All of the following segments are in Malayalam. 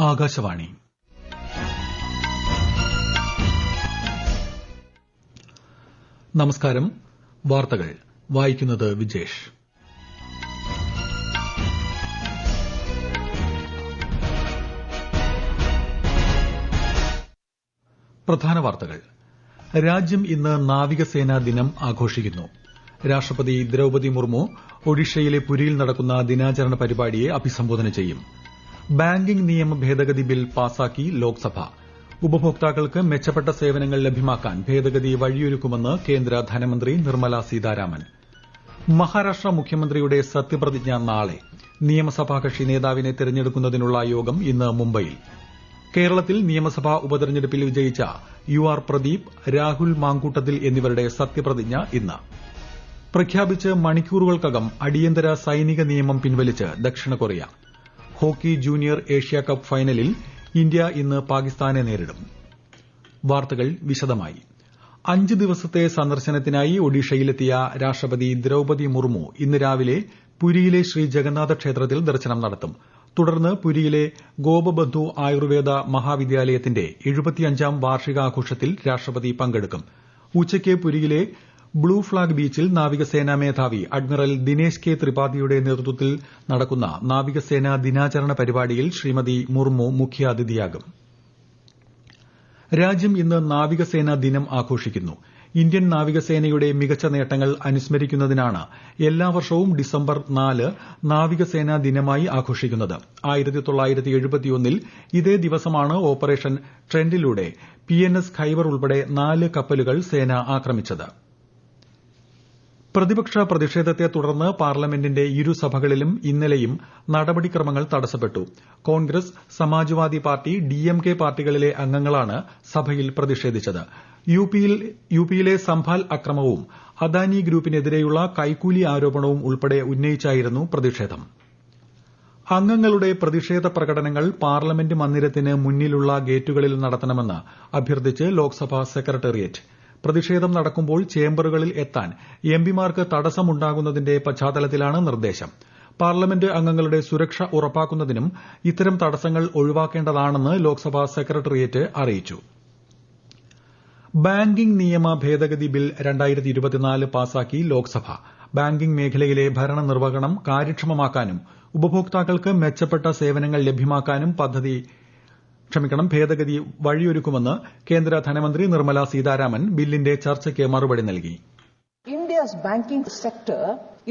ആകാശവാണി. നമസ്കാരം. വാർത്തകൾ വായിക്കുന്നത് വിജേഷ്. പ്രധാന വാർത്തകൾ. രാജ്യം ഇന്ന് നാവികസേനാ ദിനം ആഘോഷിക്കുന്നു. രാഷ്ട്രപതി ദ്രൌപദി മുർമു ഒഡീഷയിലെ പുരിയിൽ നടക്കുന്ന ദിനാചരണ പരിപാടിയെ അഭിസംബോധന ചെയ്യും. ബാങ്കിംഗ് നിയമ ഭേദഗതി ബിൽ പാസാക്കി ലോക്സഭ. ഉപഭോക്താക്കൾക്ക് മെച്ചപ്പെട്ട സേവനങ്ങൾ ലഭ്യമാക്കാൻ ഭേദഗതി വഴിയൊരുക്കുമെന്ന് കേന്ദ്ര ധനമന്ത്രി നിർമ്മല സീതാരാമൻ. മഹാരാഷ്ട്ര മുഖ്യമന്ത്രിയുടെ സത്യപ്രതിജ്ഞ നാളെ. നിയമസഭാ കക്ഷി നേതാവിനെ തെരഞ്ഞെടുക്കുന്നതിനുള്ള യോഗം ഇന്ന് മുംബൈയിൽ. കേരളത്തിൽ നിയമസഭാ ഉപതെരഞ്ഞെടുപ്പിൽ വിജയിച്ച UR പ്രദീപ്, രാഹുൽ മാങ്കൂട്ടത്തിൽ എന്നിവരുടെ സത്യപ്രതിജ്ഞ ഇന്ന്. പ്രഖ്യാപിച്ച് മണിക്കൂറുകൾക്കകം അടിയന്തര സൈനിക നിയമം പിൻവലിച്ച് ദക്ഷിണ കൊറിയ. ഹോക്കി ജൂനിയർ ഏഷ്യാകപ്പ് ഫൈനലിൽ ഇന്ത്യ ഇന്ന് പാകിസ്ഥാനെ നേരിടും. വാർത്തകൾ വിശദമായി. 5 ദിവസത്തെ സന്ദർശനത്തിനായി ഒഡീഷയിലെത്തിയ രാഷ്ട്രപതി ദ്രൌപദി മുർമു ഇന്ന് രാവിലെ പുരിയിലെ ശ്രീ ജഗന്നാഥ ക്ഷേത്രത്തിൽ ദർശനം നടത്തും. തുടർന്ന് പുരിയിലെ ഗോപബന്ധു ആയുർവേദ മഹാവിദ്യാലയത്തിന്റെ 75ാം വാർഷികാഘോഷത്തിൽ രാഷ്ട്രപതി പങ്കെടുക്കും. ഉച്ചയ്ക്ക് പുരിയിലെ ബ്ലൂ ഫ്ളാഗ് ബീച്ചിൽ നാവികസേനാ മേധാവി അഡ്മിറൽ ദിനേശ് കെ ത്രിപാഠിയുടെ നേതൃത്വത്തിൽ നടക്കുന്ന നാവികസേനാ ദിനാചരണ പരിപാടിയിൽ ശ്രീമതി മുർമു മുഖ്യാതിഥിയാകും. രാജ്യം ഇന്ന് നാവികസേനാ ദിനം ആഘോഷിക്കുന്നു. ഇന്ത്യൻ നാവികസേനയുടെ മികച്ച നേട്ടങ്ങൾ അനുസ്മരിക്കുന്നതിനാണ് എല്ലാ വർഷവും ഡിസംബർ 4 നാവികസേനാ ദിനമായി ആഘോഷിക്കുന്നത്. 1971 ഇതേ ദിവസമാണ് ഓപ്പറേഷൻ ട്രെൻഡിലൂടെ PNS ഖൈബർ ഉൾപ്പെടെ 4 കപ്പലുകൾ സേന ആക്രമിച്ചത്. പ്രതിപക്ഷ പ്രതിഷേധത്തെ തുടർന്ന് പാർലമെന്റിന്റെ ഇരുസഭകളിലും ഇന്നലെയും നടപടിക്രമങ്ങൾ തടസ്സപ്പെട്ടു. കോൺഗ്രസ്, സമാജ്വാദി പാർട്ടി, DMK പാർട്ടികളിലെ അംഗങ്ങളാണ് സഭയിൽ പ്രതിഷേധിച്ചത്. യുപിയിലെ സംഭാൽ അക്രമവും അദാനി ഗ്രൂപ്പിനെതിരെയുള്ള കൈക്കൂലി ആരോപണവും ഉൾപ്പെടെ ഉന്നയിച്ചായിരുന്നു പ്രതിഷേധം. അംഗങ്ങളുടെ പ്രതിഷേധ പ്രകടനങ്ങൾ പാർലമെന്റ് മന്ദിരത്തിന് മുന്നിലുള്ള ഗേറ്റുകളിൽ നടത്തണമെന്ന് അഭ്യർത്ഥിച്ച് ലോക്സഭാ സെക്രട്ടേറിയറ്റ്. പ്രതിഷേധം നടക്കുമ്പോൾ ചേംബറുകളിൽ എത്താൻ എംപിമാർക്ക് തടസ്സമുണ്ടാകുന്നതിന്റെ പശ്ചാത്തലത്തിലാണ് നിർദ്ദേശം. പാർലമെന്റ് അംഗങ്ങളുടെ സുരക്ഷ ഉറപ്പാക്കുന്നതിനും ഇത്തരം തടസ്സങ്ങൾ ഒഴിവാക്കേണ്ടതാണെന്ന് ലോക്സഭാ സെക്രട്ടേറിയറ്റ് അറിയിച്ചു. ബാങ്കിംഗ് നിയമ ഭേദഗതി ബിൽ 2024 പാസാക്കി ലോക്സഭ. ബാങ്കിംഗ് മേഖലയിലെ ഭരണനിർവഹണം കാര്യക്ഷമമാക്കാനും ഉപഭോക്താക്കൾക്ക് മെച്ചപ്പെട്ട സേവനങ്ങൾ ലഭ്യമാക്കാനും ഭേദഗതി വഴിയൊരുക്കുമെന്ന് കേന്ദ്ര ധനമന്ത്രി നിർമ്മല സീതാരാമൻ ബില്ലിന്റെ ചർച്ചയ്ക്ക് മറുപടി നൽകി. India's banking sector,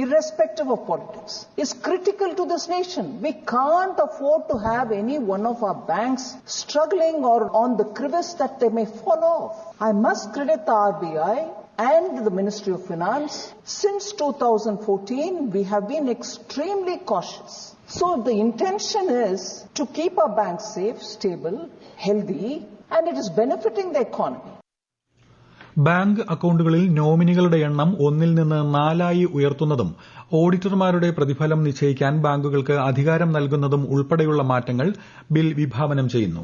irrespective of politics, is critical to this nation. We can't afford to have any one of our banks struggling or on the crevice that they may fall off. I must credit the RBI and the Ministry of Finance. Since 2014, we have been extremely cautious. So the intention is to keep our banks safe, stable, healthy, and it is benefiting the economy. Bank അക്കൌണ്ടുകളിൽ നോമിനികളുടെ എണ്ണം 1 നിന്ന് 4 ഉയർത്തുന്നതും ഓഡിറ്റർമാരുടെ പ്രതിഫലം നിശ്ചയിക്കാൻ ബാങ്കുകൾക്ക് അധികാരം നൽകുന്നതും ഉൾപ്പെടെയുള്ള മാറ്റങ്ങൾ ബിൽ വിഭാവനം ചെയ്യുന്നു.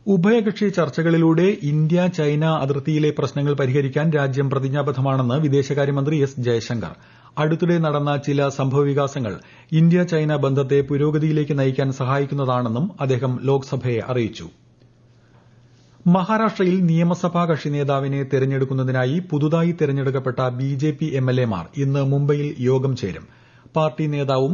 ഉഭയകക്ഷി ചർച്ചകളിലൂടെ ഇന്ത്യ ചൈന അതിർത്തിയിലെ പ്രശ്നങ്ങൾ പരിഹരിക്കാൻ രാജ്യം പ്രതിജ്ഞാബദ്ധമാണെന്ന് വിദേശകാര്യമന്ത്രി S. ജയശങ്കർ. അടുത്തിടെ നടന്ന ചില സംഭവവികാസങ്ങൾ ഇന്ത്യ ചൈന ബന്ധത്തെ പുരോഗതിയിലേക്ക് നയിക്കാൻ സഹായിക്കുന്നതാണെന്നും അദ്ദേഹം ലോക്സഭയെ അറിയിച്ചു. മഹാരാഷ്ട്രയിൽ നിയമസഭാ കക്ഷി നേതാവിനെ തെരഞ്ഞെടുക്കുന്നതിനായി പുതുതായി തെരഞ്ഞെടുക്കപ്പെട്ട BJP MLAമാർ ഇന്ന് മുംബൈയിൽ യോഗം ചേരും. പാർട്ടി നേതാവും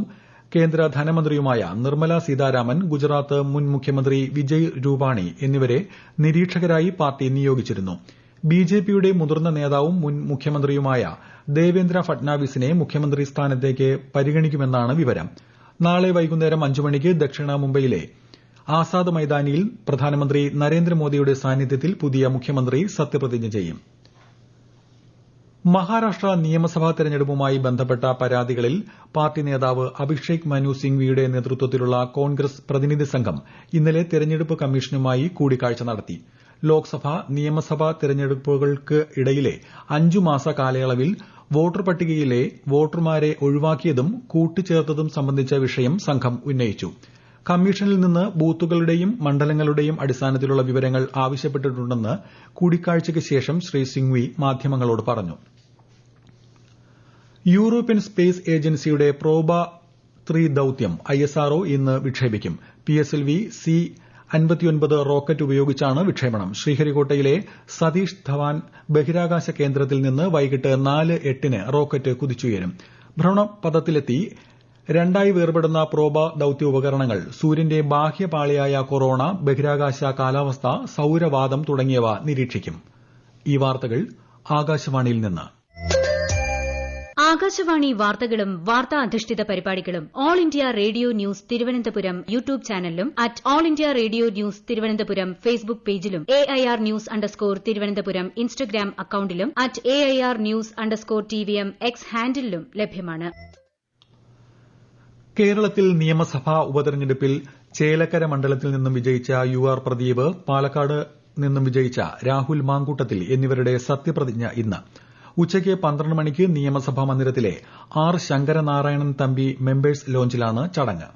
കേന്ദ്ര ധനമന്ത്രിയുമായ നിർമ്മല സീതാരാമൻ, ഗുജറാത്ത് മുൻ മുഖ്യമന്ത്രി വിജയ് രൂപാണി എന്നിവരെ നിരീക്ഷകരായി പാർട്ടി നിയോഗിച്ചിരുന്നു. BJPയുടെ മുതിർന്ന നേതാവും മുൻ മുഖ്യമന്ത്രിയുമായ ദേവേന്ദ്ര ഫട്നാവിസിനെ മുഖ്യമന്ത്രി സ്ഥാനത്തേക്ക് പരിഗണിക്കുമെന്നാണ് വിവരം. നാളെ വൈകുന്നേരം 5 മണിക്ക് ദക്ഷിണ മുംബൈയിലെ ആസാദ് മൈതാനിയിൽ പ്രധാനമന്ത്രി നരേന്ദ്രമോദിയുടെ സാന്നിധ്യത്തിൽ പുതിയ മുഖ്യമന്ത്രി സത്യപ്രതിജ്ഞ ചെയ്യും. മഹാരാഷ്ട്ര നിയമസഭാ തെരഞ്ഞെടുപ്പുമായി ബന്ധപ്പെട്ട പരാതികളിൽ പാർട്ടി നേതാവ് അഭിഷേക് മനു സിംഗ്വിയുടെ നേതൃത്വത്തിലുള്ള കോൺഗ്രസ് പ്രതിനിധി സംഘം ഇന്നലെ തെരഞ്ഞെടുപ്പ് കമ്മീഷനുമായി കൂടിക്കാഴ്ച നടത്തി. ലോക്സഭ, നിയമസഭാ തെരഞ്ഞെടുപ്പുകൾക്ക് ഇടയിലെ 5 മാസ കാലയളവിൽ വോട്ടർ പട്ടികയിലെ വോട്ടർമാരെ ഒഴിവാക്കിയതും കൂട്ടിച്ചേർത്തതും സംബന്ധിച്ച വിഷയം സംഘം ഉന്നയിച്ചു. കമ്മീഷനിൽ നിന്ന് ബൂത്തുകളുടെയും മണ്ഡലങ്ങളുടെയും അടിസ്ഥാനത്തിലുള്ള വിവരങ്ങൾ ആവശ്യപ്പെട്ടിട്ടുണ്ടെന്ന് കൂടിക്കാഴ്ചയ്ക്ക് ശേഷം ശ്രീ സിംഗ്വി മാധ്യമങ്ങളോട് പറഞ്ഞു. യൂറോപ്യൻ സ്പേസ് ഏജൻസിയുടെ പ്രോബ 3 ദൌത്യം ISRO ഇന്ന് വിക്ഷേപിക്കും. PSLV C-59 റോക്കറ്റ് ഉപയോഗിച്ചാണ് വിക്ഷേപണം. ശ്രീഹരിക്കോട്ടയിലെ സതീഷ് ധവാൻ ബഹിരാകാശ കേന്ദ്രത്തിൽ നിന്ന് വൈകിട്ട് 4:08 റോക്കറ്റ് കുതിച്ചുയരും. ഭ്രമണപഥത്തിലെത്തി രണ്ടായി വേർപെടുന്ന പ്രോബ ദൌത്യ ഉപകരണങ്ങൾ സൂര്യന്റെ ബാഹ്യപാളിയായ കൊറോണ, ബഹിരാകാശ കാലാവസ്ഥ, സൌരവാതം തുടങ്ങിയവ നിരീക്ഷിക്കും. ഈ വാർത്തകൾ ആകാശവാണിയിൽ നിന്ന്. ആകാശവാണി വാർത്തകളും വാർത്താ അധിഷ്ഠിത പരിപാടികളും All India Radio news Thiruvananthapuram YouTube ചാനലിലും All India Radio news Thiruvananthapuram Facebook പേജിലും AIR ന്യൂസ് _ ഇൻസ്റ്റഗ്രാം അക്കൌണ്ടിലും AIR ന്യൂസ് _TVM X ഹാൻഡിലും ലഭ്യമാണ്. കേരളത്തിൽ നിയമസഭാ ഉപതെരഞ്ഞെടുപ്പിൽ ചേലക്കര മണ്ഡലത്തിൽ നിന്നും വിജയിച്ച UR പ്രദീപ്, പാലക്കാട് നിന്നും വിജയിച്ച രാഹുൽ മാങ്കൂട്ടത്തിൽ എന്നിവരുടെ സത്യപ്രതിജ്ഞ ഇന്ന് ഉച്ചയ്ക്ക് 12 മണിക്ക് നിയമസഭാ മന്ദിരത്തിലെ R ശങ്കരനാരായണൻ തമ്പി മെമ്പേഴ്സ് ലോഞ്ചിലാണ് ചടങ്ങ്.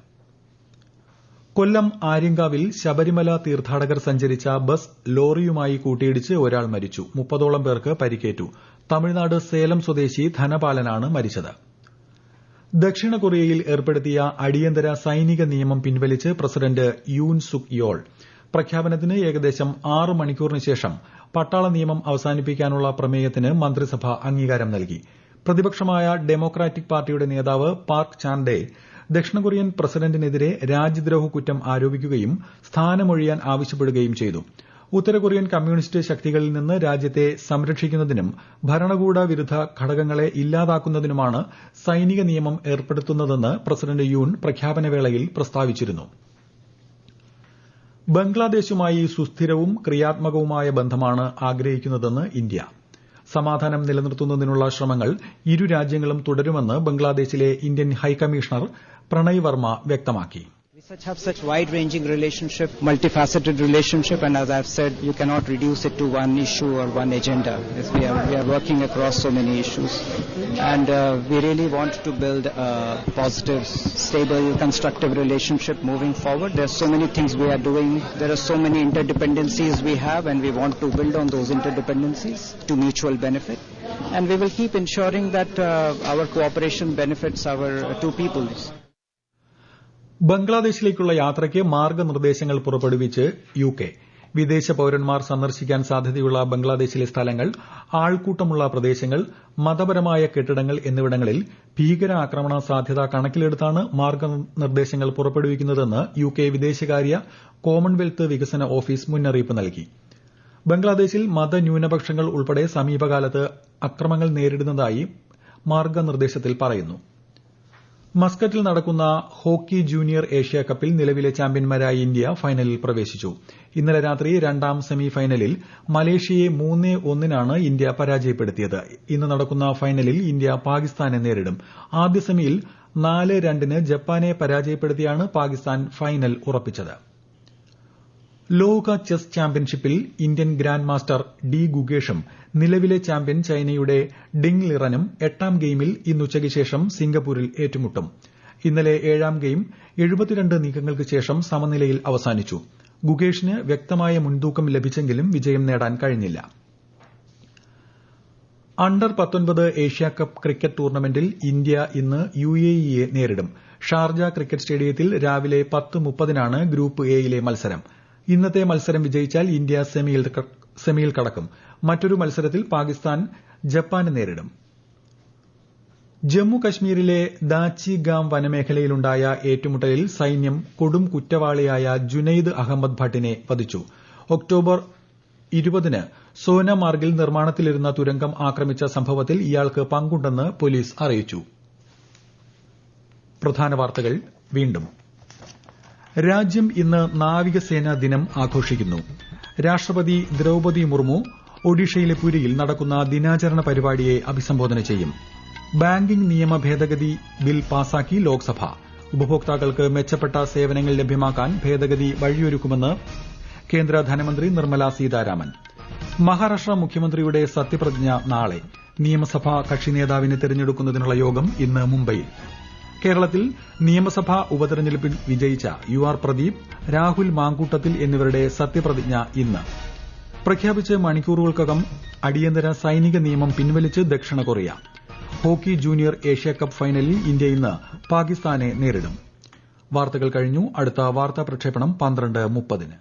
കൊല്ലം ആര്യങ്കാവിൽ ശബരിമല തീർത്ഥാടകർ സഞ്ചരിച്ച ബസ് ലോറിയുമായി കൂട്ടിയിടിച്ച് ഒരാൾ മരിച്ചു. 30ഓളം പേർക്ക് പരിക്കേറ്റു. തമിഴ്നാട് സേലം സ്വദേശി ധനപാലനാണ് മരിച്ചത്. ദക്ഷിണ കൊറിയയിൽ ഏർപ്പെടുത്തിയ അടിയന്തര സൈനിക നിയമം പിൻവലിച്ച് പ്രസിഡന്റ് യൂൻ സുക് യോൾ. പ്രഖ്യാപനത്തിന് ഏകദേശം 6 മണിക്കൂറിന് ശേഷം പട്ടാള നിയമം അവസാനിപ്പിക്കാനുള്ള പ്രമേയത്തിന് മന്ത്രിസഭ അംഗീകാരം നൽകി. പ്രതിപക്ഷമായ ഡെമോക്രാറ്റിക് പാർട്ടിയുടെ നേതാവ് പാർക്ക് ചാൻഡെ ദക്ഷിണ കൊറിയൻ പ്രസിഡന്റിനെതിരെ രാജ്യദ്രോഹ കുറ്റം ആരോപിക്കുകയും സ്ഥാനമൊഴിയാൻ ആവശ്യപ്പെടുകയും ചെയ്തു. ഉത്തര കൊറിയൻ കമ്മ്യൂണിസ്റ്റ് ശക്തികളിൽ നിന്ന് രാജ്യത്തെ സംരക്ഷിക്കുന്നതിനും ഭരണകൂട വിരുദ്ധ ഘടകങ്ങളെ ഇല്ലാതാക്കുന്നതിനുമാണ് സൈനിക നിയമം ഏർപ്പെടുത്തുന്നതെന്ന് പ്രസിഡന്റ് യൂൻ പ്രഖ്യാപനവേളയിൽ പ്രസ്താവിച്ചിരുന്നു. ബംഗ്ലാദേശുമായി സുസ്ഥിരവും ക്രിയാത്മകവുമായ ബന്ധമാണ് ആഗ്രഹിക്കുന്നതെന്ന് ഇന്ത്യ. സമാധാനം നിലനിർത്തുന്നതിനുള്ള ശ്രമങ്ങൾ ഇരു രാജ്യങ്ങളും തുടരുമെന്ന് ബംഗ്ലാദേശിലെ ഇന്ത്യൻ ഹൈക്കമ്മീഷണർ പ്രണയ് വർമ്മ വ്യക്തമാക്കി. We have such wide-ranging relationship, multifaceted relationship, and as I've said, you cannot reduce it to one issue or one agenda. We are working across so many issues, and we really want to build a positive, stable, constructive relationship moving forward. There are so many things we are doing. There are so many interdependencies we have, and we want to build on those interdependencies to mutual benefit. And we will keep ensuring that our cooperation benefits our two peoples. ബംഗ്ലാദേശിലേക്കുള്ള യാത്രയ്ക്ക് മാർഗ്ഗനിർദ്ദേശങ്ങൾ പുറപ്പെടുവിച്ച് UK. വിദേശ പൌരന്മാർ സന്ദർശിക്കാൻ സാധ്യതയുള്ള ബംഗ്ലാദേശിലെ സ്ഥലങ്ങൾ, ആൾക്കൂട്ടമുള്ള പ്രദേശങ്ങൾ, മതപരമായ കെട്ടിടങ്ങൾ എന്നിവിടങ്ങളിൽ ഭീകരാക്രമണ സാധ്യത കണക്കിലെടുത്താണ് മാർഗ്ഗനിർദ്ദേശങ്ങൾ പുറപ്പെടുവിക്കുന്നതെന്ന് UK വിദേശകാര്യ കോമൺവെൽത്ത് വികസന ഓഫീസ് മുന്നറിയിപ്പ് നൽകി. ബംഗ്ലാദേശിൽ മതന്യൂനപക്ഷങ്ങൾ ഉൾപ്പെടെ സമീപകാലത്ത് അക്രമങ്ങൾ നേരിടുന്നതായി മാർഗ്ഗനിർദ്ദേശത്തിൽ പറയുന്നു. മസ്കറ്റിൽ നടക്കുന്ന ഹോക്കി ജൂനിയർ ഏഷ്യാകപ്പിൽ നിലവിലെ ചാമ്പ്യന്മാരായ ഇന്ത്യ ഫൈനലിൽ പ്രവേശിച്ചു. ഇന്നലെ രാത്രി രണ്ടാം സെമി ഫൈനലിൽ മലേഷ്യയെ 3-1 ഇന്ത്യ പരാജയപ്പെടുത്തിയത്. ഇന്ന് നടക്കുന്ന ഫൈനലിൽ ഇന്ത്യ പാകിസ്ഥാനെ നേരിടും. ആദ്യ സെമിയിൽ 4-2 ജപ്പാനെ പരാജയപ്പെടുത്തിയാണ് പാകിസ്ഥാൻ ഫൈനൽ ഉറപ്പിച്ചത്. ലോക ചെസ് ചാമ്പ്യൻഷിപ്പിൽ ഇന്ത്യൻ ഗ്രാൻഡ് മാസ്റ്റർ ഡി ഗുഗേഷും നിലവിലെ ചാമ്പ്യൻ ചൈനയുടെ ഡിങ് ലിറനും 8ാം ഗെയിമിൽ ഇന്ന് ഉച്ചയ്ക്ക് ശേഷം സിംഗപ്പൂരിൽ ഏറ്റുമുട്ടും. ഇന്നലെ 7ാം ഗെയിം 72 നീക്കങ്ങൾക്ക് ശേഷം സമനിലയിൽ അവസാനിച്ചു. ഗുഗേഷിന് വ്യക്തമായ മുൻതൂക്കം ലഭിച്ചെങ്കിലും വിജയം നേടാൻ കഴിഞ്ഞില്ല. അണ്ടർ 19 ഏഷ്യാകപ്പ് ക്രിക്കറ്റ് ടൂർണമെന്റിൽ ഇന്ത്യ ഇന്ന് UAEയെ നേരിടും. ഷാർജ ക്രിക്കറ്റ് സ്റ്റേഡിയത്തിൽ രാവിലെ 10:30 ഗ്രൂപ്പ് എയിലെ മത്സരം. ഇന്നത്തെ മത്സരം വിജയിച്ചാൽ ഇന്ത്യ സെമിയിൽ കടക്കും. മറ്റൊരു മത്സരത്തിൽ പാകിസ്ഥാൻ ജപ്പാനെ നേരിടും. ജമ്മു കശ്മീരിലെ ദാച്ചിഗാം വനമേഖലയിലുണ്ടായ ഏറ്റുമുട്ടലിൽ സൈന്യം കൊടും കുറ്റവാളിയായ ജുനൈദ് അഹമ്മദ് ഭട്ടിനെ വധിച്ചു. ഒക്ടോബർ 20 സോനമാർഗിൽ നിർമ്മാണത്തിലിരുന്ന തുരങ്കം ആക്രമിച്ച സംഭവത്തിൽ ഇയാൾക്ക് പങ്കുണ്ടെന്ന് പോലീസ് അറിയിച്ചു. പ്രധാന വാർത്തകൾ വീണ്ടും. രാജ്യം ഇന്ന് നാവികസേനാ ദിനം ആഘോഷിക്കുന്നു. രാഷ്ട്രപതി ദ്രൌപദി മുർമു ഒഡീഷയിലെ പുരിയിൽ നടക്കുന്ന ദിനാചരണ പരിപാടിയെ അഭിസംബോധന ചെയ്യും. ബാങ്കിംഗ് നിയമ ഭേദഗതി ബിൽ പാസാക്കി ലോക്സഭ. ഉപഭോക്താക്കൾക്ക് മെച്ചപ്പെട്ട സേവനങ്ങൾ ലഭ്യമാക്കാൻ ഭേദഗതി വഴിയൊരുക്കുമെന്ന് കേന്ദ്ര ധനമന്ത്രി നിർമ്മല സീതാരാമൻ. മഹാരാഷ്ട്ര മുഖ്യമന്ത്രിയുടെ സത്യപ്രതിജ്ഞ നാളെ. നിയമസഭാ കക്ഷി നേതാവിനെ തെരഞ്ഞെടുക്കുന്നതിനുള്ള യോഗം ഇന്ന് മുംബൈയിൽ. കേരളത്തിൽ നിയമസഭാ ഉപതെരഞ്ഞെടുപ്പിൽ വിജയിച്ച UR പ്രദീപ്, രാഹുൽ മാങ്കൂട്ടത്തിൽ എന്നിവരുടെ സത്യപ്രതിജ്ഞ ഇന്ന്. പ്രഖ്യാപിച്ച് മണിക്കൂറുകൾക്കകം അടിയന്തര സൈനിക നിയമം പിൻവലിച്ച് ദക്ഷിണ കൊറിയ. ഹോക്കി ജൂനിയർ ഏഷ്യാകപ്പ് ഫൈനലിൽ ഇന്ത്യ ഇന്ന് പാകിസ്ഥാനെ നേരിടും. വാർത്തകൾ കഴിഞ്ഞു. അടുത്ത വാർത്താ പ്രക്ഷേപണം 12:30-ന്.